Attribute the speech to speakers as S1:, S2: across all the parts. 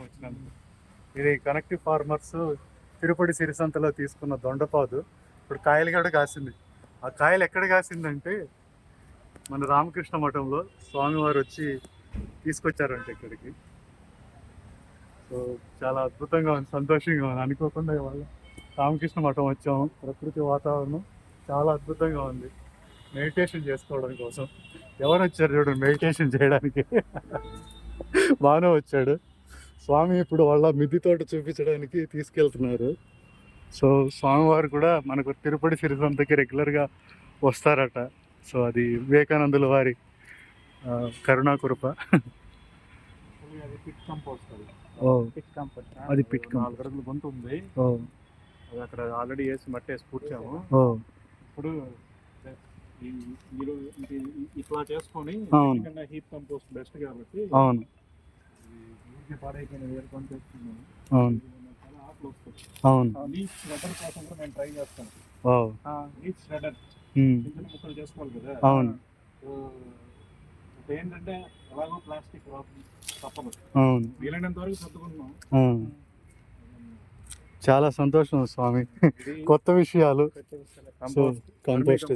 S1: వచ్చినందుకు. ఇది connective farmers Tirupati సిరిసంతలో తీసుకున్న దొండపాదు ఇప్పుడు కాయలు కూడా కాసింది. ఆ కాయలు ఎక్కడ కాసిందంటే మన రామకృష్ణ మఠంలో స్వామివారు వచ్చి తీసుకొచ్చారంట ఇక్కడికి. సో చాలా అద్భుతంగా ఉంది, సంతోషంగా ఉంది. అనుకోకుండా ఇవాళ రామకృష్ణ మఠం వచ్చాము. ప్రకృతి వాతావరణం చాలా అద్భుతంగా ఉంది మెడిటేషన్ చేసుకోవడం కోసం. ఎవరు వచ్చారు చూడండి మెడిటేషన్ చేయడానికి. బాగానే వచ్చాడు స్వామి. ఇప్పుడు వాళ్ళ మిద్ది తోట చూపించడానికి తీసుకెళ్తున్నారు. సో స్వామివారు కూడా మనకు తిరుపతి సిరిసంతకి రెగ్యులర్గా వస్తారట. సో అది వివేకానందుల వారి కరుణాకృప.
S2: అది పిట్ కంపోస్ట్.
S1: అది పిట్
S2: 4 అడుగుల గొంతు ఉంది. అది అక్కడ ఆల్రెడీ వేసి మట్టి వేసి పూడ్చాము. ఇప్పుడు మీరు ఇట్లా చేసుకొని హీప్ కంపోస్ట్ బెస్ట్ కాబట్టి
S1: అవును
S2: పాడైపోయిన వేరు కొంత తెచ్చుకున్నాము. చాలా ఆకులు వస్తాయి.
S1: అవును
S2: లీఫ్ షెడర్ కోసం కూడా నేను ట్రై చేస్తాను. లీఫ్ షెడర్ చిన్న ముక్కలు చేసుకోవాలి కదా.
S1: అవును
S2: ఏంటంటే ఎలాగో ప్లాస్టిక్ తప్పదు.
S1: అవును
S2: వీలైనంత వరకు సర్దుకుంటున్నాం.
S1: చాలా సంతోషం స్వామి. కొత్త విషయాలు. కంపోస్ట్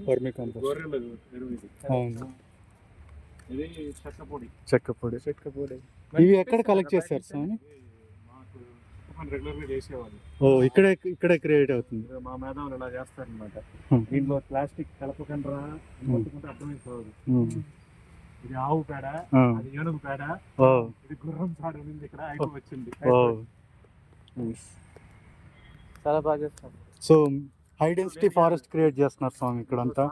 S1: వర్మి కంపోస్ట్.
S2: గొర్రెల ఎరువు ఇది.
S1: అవును
S2: ఇది చెక్క పొడి.
S1: ఇవి ఎక్కడ కలెక్ట్ చేస్తారు స్వామి?
S2: మాకు రెగ్యులర్గా చేసేవాళ్ళు.
S1: ఇక్కడే క్రియేట్ అవుతుంది.
S2: మా మేధావులు ఇలా చేస్తారనమాట. దీంట్లో ప్లాస్టిక్ కలపకుండా కొట్టుకుంటే అర్థమైపోదు. ఇది ఆవు పేడ, అది ఏనుగు పేడ, ఇది గుర్రం పేడ ఉంది. ఇక్కడ ఐటమ్ వచ్చింది. చాలా బాగా చేస్తాం.
S1: So high density forest create చేస్తున్నారు స్వామి ఇక్కడంతా.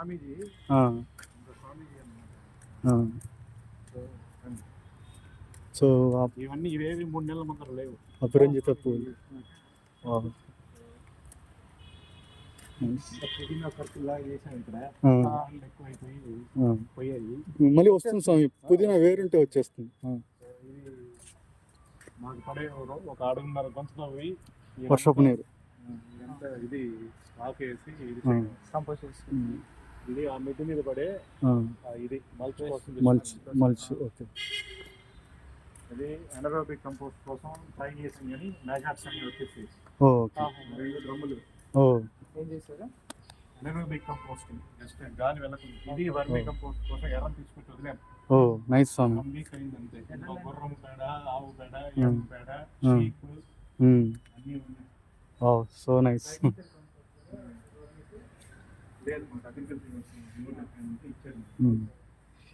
S1: సో
S2: ఇవన్నీ ఇవేవి 3 నెలల ముందర లేవు.
S1: అపరంజిత పూలు. మళ్ళీ వస్తుంది స్వామి. పుదీనా వేరుంటే వచ్చేస్తుంది.
S2: మాకు పడే ఒక 1.5 గంటలో పోయి
S1: వర్షపు నీరు
S2: ఇది స్టాక్ వేసి ఇది కంపోస్ట్ చేస్తుంది. ఇది ఆ మిద్ది మీద పడే ఇది
S1: మల్చ్. ఓకే.
S2: ఇది ఎనరోబిక్ కంపోస్ట్ కోసం ట్రై చేసింది కానీ మ్యాగాట్స్ అన్ని వచ్చేసి 2 డ్రమ్ములు ఏం చేశారు. ఎనరోబిక్ కంపోస్ట్ జస్ట్ గాలి వెళ్ళకుండా. ఇది వర్మీ కంపోస్ట్ కోసం ఎర్రం తీసుకొచ్చి వదిలేము.
S1: నైస్ స్వామి.
S2: 1 వీక్ అయింది అంతే. గుర్రం పేడ, ఆవు పేడ, ఏనుగు పేడ, షీప్ అన్నీ ఉన్నాయి.
S1: So nice.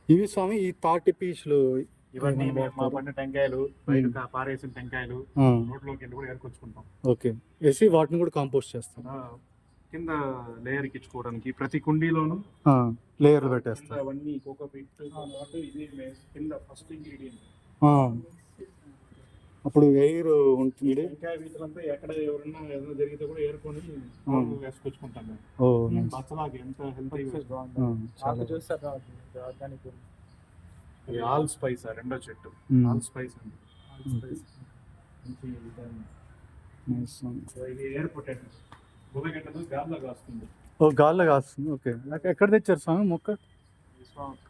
S1: ఇవి స్వామి ఈ తాటి పీచులు
S2: ఇవన్నీ మా పండిన టెంకాయలు, బయట పారేసిన టెంకాయలు రోడ్లోకి వెళ్ళి కూడా ఏరుకొచ్చుకుంటాం.
S1: ఓకే. వేసి వాటిని కూడా కాంపోస్ట్ చేస్తాం.
S2: కింద లేయర్ ఇచ్చుకోవడానికి ప్రతి కుండీలోను
S1: లేయర్ పెట్టేస్తాం.
S2: అవన్నీ కోకోపీట్ ఇది కింద ఫస్ట్ ఇంగ్రీడియంట్.
S1: అప్పుడు ఎయిర్ ఉంటుంది.
S2: టెంకాయ వీటిలంతా ఎక్కడ ఎవరన్నా ఏదైనా జరిగితే కూడా ఏరుకొని వేసుకొచ్చుకుంటాం. బచ్చలాగా ఎంత హెల్తీగా చూస్తారు. ఆర్గానిక్ ఆల్ స్పైస్ రెండో చెట్టు. ఆల్ స్పైస్ అండి. ఇది ఎయిర్ పొటాటో గుల్లగడ్డలు గాల్లో కాస్తుంది.
S1: గాల్లో కాస్తుంది. ఓకే. ఎక్కడ తెచ్చారు స్వామి మొక్క?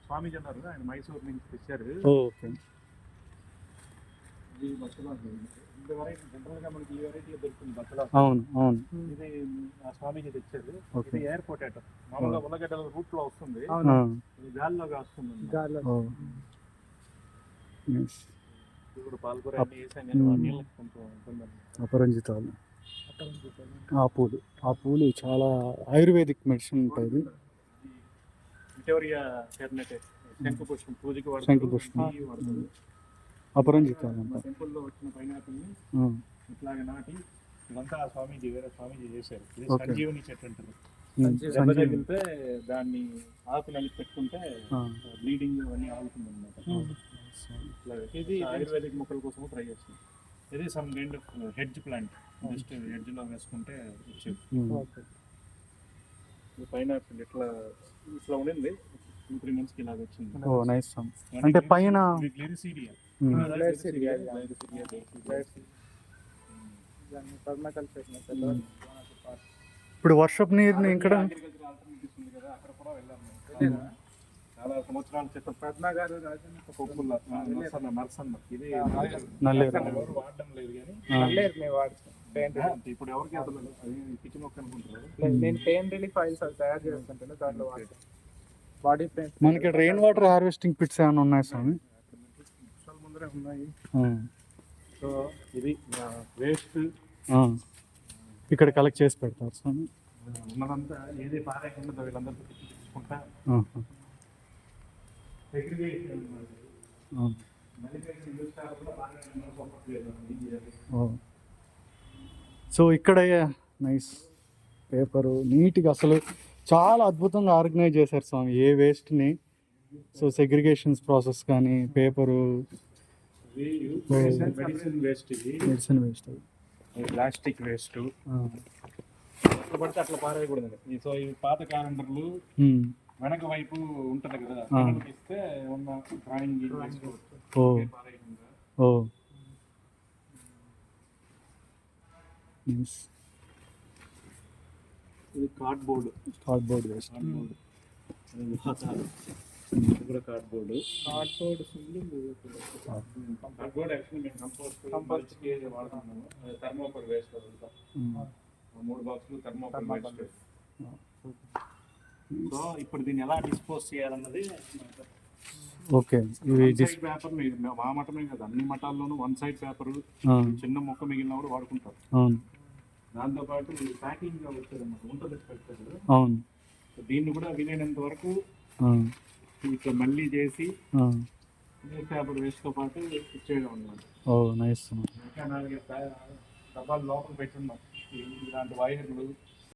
S2: స్వామీజీ అన్నారు, ఆయన మైసూర్ నుంచి తెచ్చారు.
S1: ఓకే.
S2: ఇది బచ్చలాగా జనరల్గా మనకి ఈ వెరైటీ దొరుకుతుంది బచ్చలా.
S1: అవును.
S2: ఇది స్వామీజీ తెచ్చారు. ఇది ఎయిర్ పొటాటో. మామూలుగా ఉల్లగడ్డల రూట్ లో వస్తుంది. ఇది గాల్లో కాస్తుంది. ఇప్పుడు పాలకూర అన్ని వేసాం కానీ నీళ్ళకి కొంచెం
S1: అపరంజితాలు. ఆ పూలు చాలా ఆయుర్వేదిక్ మెడిసిన్ ఉంటుంది.
S2: విక్టోరియా ఫెర్నెటే శంఖపుష్పం పూజకి వాడుతారు.
S1: శంఖపుష్పం అపరంజితాలు.
S2: టెంపుల్లో వచ్చిన పైనాపిల్ని ఇట్లాగా నాటి ఇదంతా స్వామీజీ వేరే స్వామీజీ చేశారు. ఇది సంజీవని చెట్టు అంటారు. తగిలితే దాన్ని ఆకులు అన్ని పెట్టుకుంటే బ్లీడింగ్ అవన్నీ ఆగుతుంది అనమాట. ఇది ఆయుర్వేదిక్ మొక్కల కోసం ట్రై చేస్తుంది. ఇది some kind of hedge plant. Just hedge లో వేసుకుంటే వచ్చేది. పైనాపిల్ ఇట్లా ఉండింది. 2-3 months కి ఇలాగ వచ్చింది.
S1: నైస్. అంటే పైన ఇప్పుడు వర్షపు నీరుని ఇక్కడ
S2: చాలా సంవత్సరాల క్రితం
S3: పద్మగారు రాజన్న
S2: కొప్పుల నర్సన్న ఇది
S1: నల్లేరు.
S2: ఎవరు వాడడం లేదు కానీ
S3: నల్లేరు మేము వాడుతాం పెయిన్
S2: ఇప్పుడు ఎవరికి అసలు అది పిచ్చి మొక్క అనుకుంటారు.
S3: నేను పెయిన్ రిలీఫ్ ఆయిల్స్ అవి తయారు చేసుకుంటాను దాంట్లో వాడతాం బాడీ పెయిన్
S1: మనకి రెయిన్ వాటర్ హార్వెస్టింగ్ పిట్స్ ఏమైనా ఉన్నాయి స్వామి?
S2: ముందరే ఉన్నాయి.
S1: ఆ,
S2: సో ఇది వేస్ట్
S1: ఆ. ఇక్కడ కలెక్ట్ చేసి పెడతారు స్వామి.
S2: ఉన్నదంతా ఏది పారేయకుండా వీళ్ళందరితో తీసుకుంటా
S1: ఆహా.
S2: segregation
S1: ఆ.
S2: manufacturing use కాకుండా పారేయకుండా support చేయాలి.
S1: ఓ. సో ఇక్కడ నైస్ పేపరు నీట్గా అసలు చాలా అద్భుతంగా ఆర్గనైజ్ చేశారు స్వామి ఏ వేస్ట్ని. సో సెగ్రిగేషన్స్ ప్రాసెస్ కానీ పేపరు
S2: మెడిసిన్ వేస్ట్, ఇది
S1: మెడిసిన్ వేస్ట్.
S2: ప్లాస్టిక్ వేస్ట్ పడితే అట్లా పారేయకూడదు. సో ఇవి పాత క్యాలెండర్లు వెనక వైపు ఉంటది కదా, వెనక్కి ఇస్తే ఉన్న డ్రాయింగ్ చేసుకోవచ్చు.
S1: ఓ
S2: పారేయకుండా.
S1: ఓ నైస్.
S2: ఇది కార్డ్బోర్డ్
S1: కార్డ్బోర్డ్ వేస్ట్.
S2: ఇది కూడా cardboard.
S3: Cardboard full
S2: cardboard actually మేము కంపోస్ట్ వాడుతున్నాము. థర్మోకోల్ వేస్ట్ వదులుతాం. 3 బాక్సులు థర్మోకోల్ వేస్ట్. సో ఇప్పుడు దీన్ని ఎలా డిస్పోజ్ చేయాలన్నది
S1: ఓకే. ఇవి
S2: పేపర్ మా మఠమే కదా, అన్ని మఠాల్లోనూ 1 సైడ్ పేపర్ చిన్న మొక్క మిగిలిన కూడా వాడుకుంటారు.
S1: అవును
S2: దాంతోపాటు ప్యాకింగ్ వచ్చేది అన్నమాట, ఉంటుంది పెట్టారు.
S1: అవును.
S2: దీన్ని కూడా వీలైనంత వరకు ఇట్లా మళ్ళీ చేసి న్యూస్ పేపర్ వేస్ట్తో పాటు ఇచ్చేయడం అన్నమాట.
S1: ఓ నైస్.
S2: ఇంకా 4 డబ్బాలు లోపల పెట్టున్నాం. ఇలాంటి వైర్లు